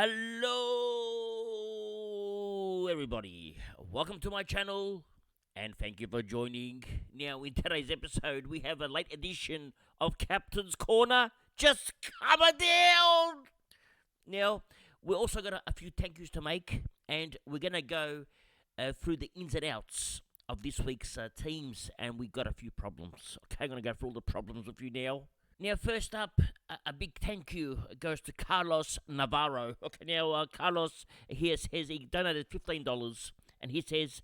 Hello, everybody. Welcome to my channel, and thank you for joining. Now, in today's episode, we have a late edition of Captain's Corner. Just coming down. Now, we also got a few thank yous to make, and we're gonna go through the ins and outs of this week's teams, and we got a few problems. Okay, I'm gonna go through all the problems with you now. Now, first up, a big thank you goes to Carlos Navarro. Okay, now, Carlos here says he donated $15, and he says,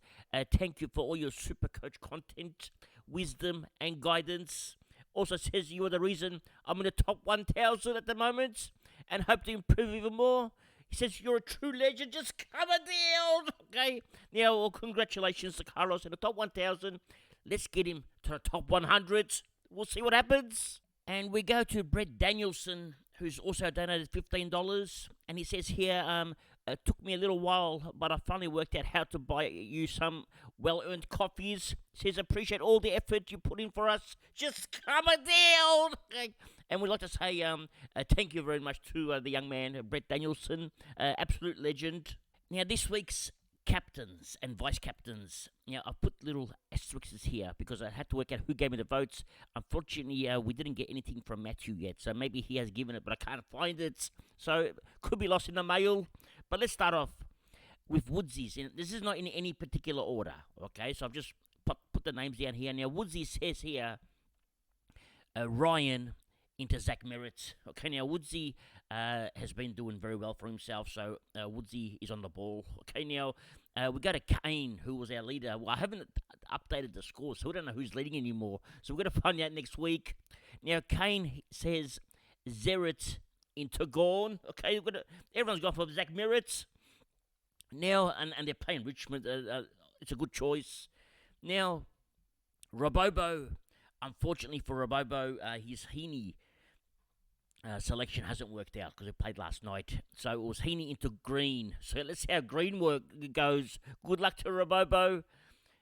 thank you for all your Supercoach content, wisdom, and guidance. Also says you are the reason I'm in the top 1,000 at the moment, and hope to improve even more. He says you're a true legend, just coming down. Okay, now, well, congratulations to Carlos in the top 1,000. Let's get him to the top 100. We'll see what happens. And we go to Brett Danielson, who's also donated $15. And he says here, it took me a little while, but I finally worked out how to buy you some well-earned coffees. Says, appreciate all the effort you put in for us. Just coming down. Okay. And we'd like to say thank you very much to the young man, Brett Danielson, absolute legend. Now, this week's captains and vice captains. Now, I put little asterisks here because I had to work out who gave me the votes. Unfortunately, we didn't get anything from Matthew yet, so maybe he has given it, but I can't find it. So it could be lost in the mail. But let's start off with Woodsy's. This is not in any particular order, okay? So I've just put the names down here. Now, Woodsy says here, Ryan into Zach Merritt. Okay, now Woodsy has been doing very well for himself, so Woodsy is on the ball. Okay, now we go to Kane, who was our leader. Well, I haven't updated the score, so we don't know who's leading anymore. So we're going to find out next week. Now, Kane says Zerrit into Gorn. Okay, everyone's gone for Zach Merritt. Now, and they're playing Richmond. It's a good choice. Now, Robobo. Unfortunately for Robobo, his Heaney selection hasn't worked out because he played last night. So it was Heaney into Green. So let's see how Green goes. Good luck to Robobo.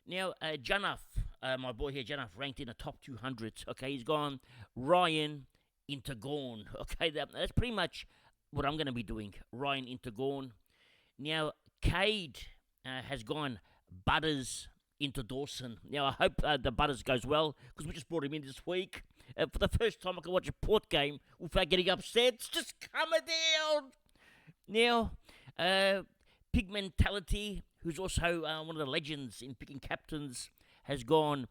Now, Januff, my boy here, Januff, ranked in the top 200. Okay, he's gone Ryan into Gorn. Okay, that's pretty much what I'm going to be doing. Ryan into Gorn. Now, Cade has gone Butters into Dawson. Now, I hope the Butters goes well, because we just brought him in this week. For the first time, I can watch a Port game without getting upset. It's just coming down. Now, Pig Mentality, who's also one of the legends in picking captains, has gone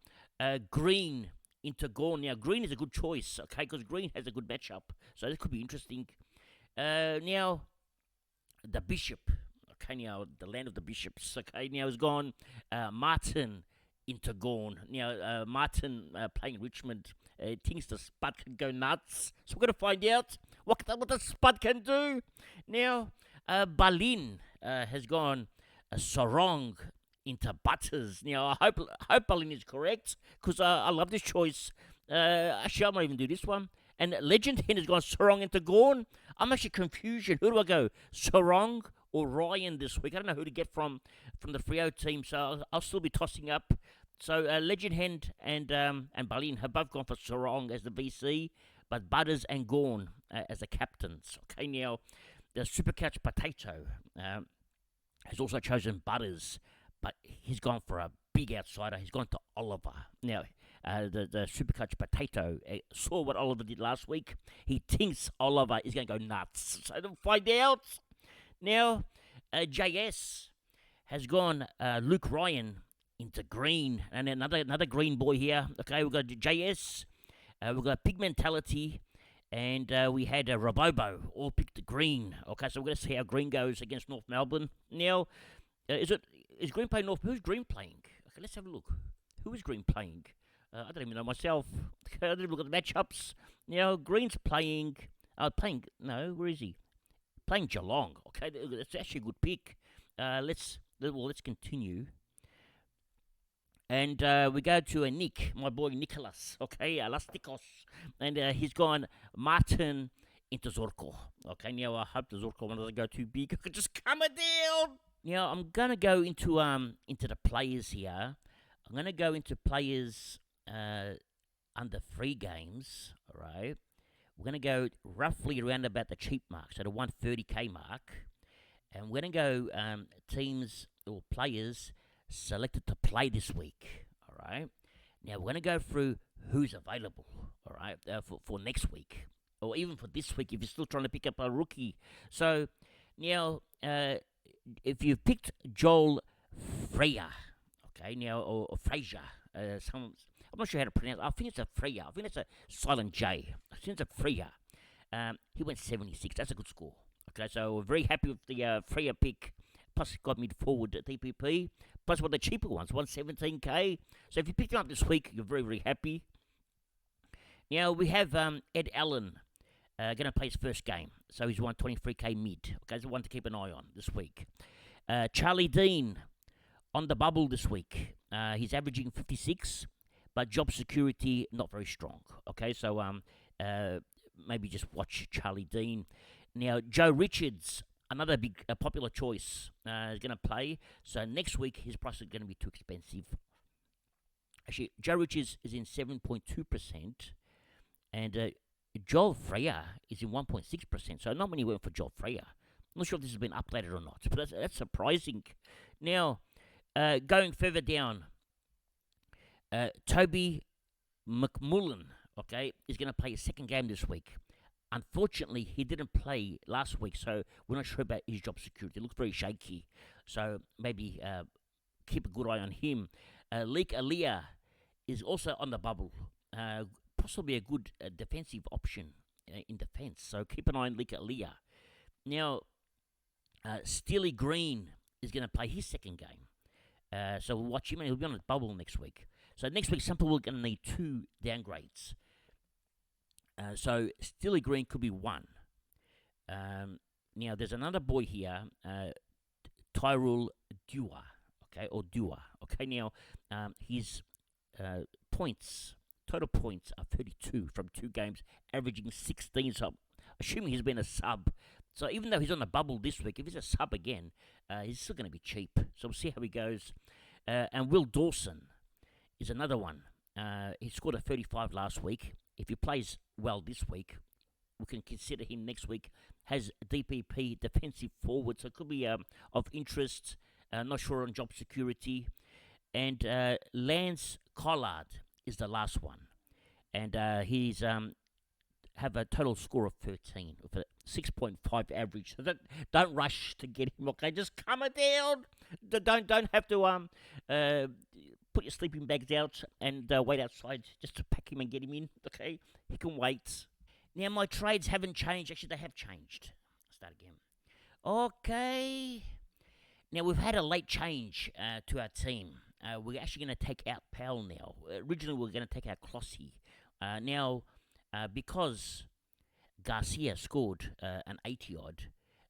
Green into Gorn. Now, Green is a good choice, okay, because Green has a good matchup. So this could be interesting. Now, the Bishop. Okay, now, the land of the bishops. Okay, now has gone Martin into Gorn. Now, Martin playing Richmond thinks the Spud can go nuts. So we're going to find out what the Spud can do. Now, Balin has gone Sarong into Butters. Now, I hope Balin is correct, because I love this choice. Actually, I might even do this one. And Legend Hen has gone Sarong into Gorn. I'm actually confused. Who do I go? Sarong or Ryan this week? I don't know who to get from the Freo team, so I'll still be tossing up. So Legend Hen and Balin have both gone for Sarong as the VC, but Butters and Gorn as the captains. Okay, now the Supercoach Potato has also chosen Butters, but he's gone for a big outsider. He's gone to Oliver. Now, the Supercoach Potato saw what Oliver did last week. He thinks Oliver is going to go nuts. So to find out. Now, JS has gone Luke Ryan into Green. And another green boy here. Okay, we've got JS. We've got Pig Mentality. And we had Robobo, all picked Green. Okay, so we're going to see how Green goes against North Melbourne. Now, is Green playing North? Who's Green playing? Okay, let's have a look. Who is Green playing? I don't even know myself. I didn't look at the matchups. Now, Green's playing... No, where is he? Playing Geelong. Okay, that's actually a good pick. Let's continue. And we go to Nick, my boy Nicholas. Okay, Elasticos. And he's gone Martin into Zorko. Okay, now I hope the Zorko one doesn't go too big. I could just come it down. Now, I'm going to go into the players here. I'm going to go into players under 3 games, all right? We're going to go roughly around about the cheap mark, so the 130k mark. And we're going to go teams or players selected to play this week. All right. Now we're going to go through who's available. All right, for next week or even for this week if you're still trying to pick up a rookie. So now, if you've picked Joel Freya, okay, now or Frazier, I'm not sure how to pronounce. I think it's a Freya. I think it's a silent J. I think it's a Freya. He went 76. That's a good score. Okay, so we're very happy with the Freya pick. Plus, it got me forward at DPP. Plus, one of the cheaper ones, 117k. So if you picked him up this week, you're very, very happy. Now, we have Ed Allen going to play his first game. So he's 123k mid. Okay, so one to keep an eye on this week. Charlie Dean on the bubble this week. He's averaging 56, but job security not very strong. Okay, so maybe just watch Charlie Dean. Now, Joe Richards, another big popular choice, is going to play. So next week, his price is going to be too expensive. Actually, Joe Richards is in 7.2%, and Joel Freya is in 1.6%. So not many went for Joel Freya. I'm not sure if this has been updated or not, but that's surprising. Now, going further down, Toby McMullen, okay, is going to play his second game this week. Unfortunately, he didn't play last week, so we're not sure about his job security. It looks very shaky, so maybe keep a good eye on him. Leek Aliyah is also on the bubble. Possibly a good defensive option in defense, so keep an eye on Leek Aliyah. Now, Steely Green is going to play his second game. So we'll watch him, and he'll be on the bubble next week. So next week, some people are going to need 2 downgrades. So Steely Green could be 1. Now, there's another boy here, Tyrell Dua, okay, or Dua. Okay, now, his total points are 32 from 2 games, averaging 16. So I'm assuming he's been a sub. So even though he's on the bubble this week, if he's a sub again, he's still going to be cheap. So we'll see how he goes. And Will Dawson is another one. He scored a 35 last week. If he plays well this week, we can consider him next week. Has DPP, defensive forward, so it could be of interest. Not sure on job security. And Lance Collard is the last one. And he's have a total score of 13 with a 6.5 average. So don't rush to get him, okay? Just calm it down. Don't have to put your sleeping bags out and wait outside just to pack him and get him in, okay? He can wait. Now, my trades haven't changed. Actually, they have changed. Start again. Okay. Now, we've had a late change to our team. We're actually going to take out Powell now. Originally, we were going to take out Clossy. Now, because Garcia scored an 80-odd,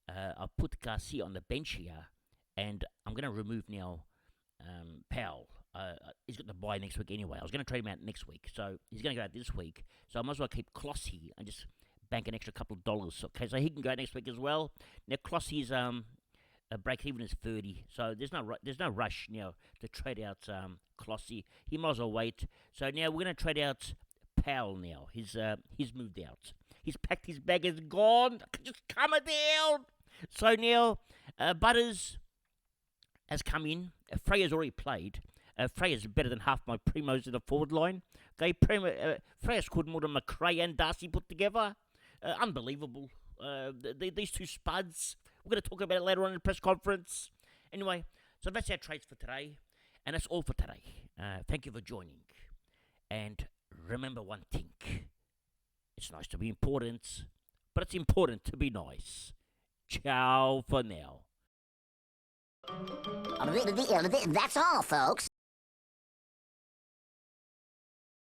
I've put Garcia on the bench here, and I'm going to remove now Powell. He's got the bye next week anyway. I was going to trade him out next week, so he's going to go out this week. So I might as well keep Clossy and just bank an extra couple of dollars. Okay, so he can go next week as well. Now Clossy's break even is 30, so there's no rush now to trade out Clossy. He might as well wait. So now we're going to trade out Powell now. He's moved out. He's packed his bag. Is gone. Just calm it down. So now Butters has come in. Freya's already played. Freya's better than half my primos in the forward line. Okay, Freya scored more than McRae and Darcy put together. Unbelievable. These two spuds. We're going to talk about it later on in the press conference. Anyway, so that's our trades for today. And that's all for today. Thank you for joining. And remember one thing. It's nice to be important, but it's important to be nice. Ciao for now. That's all, folks.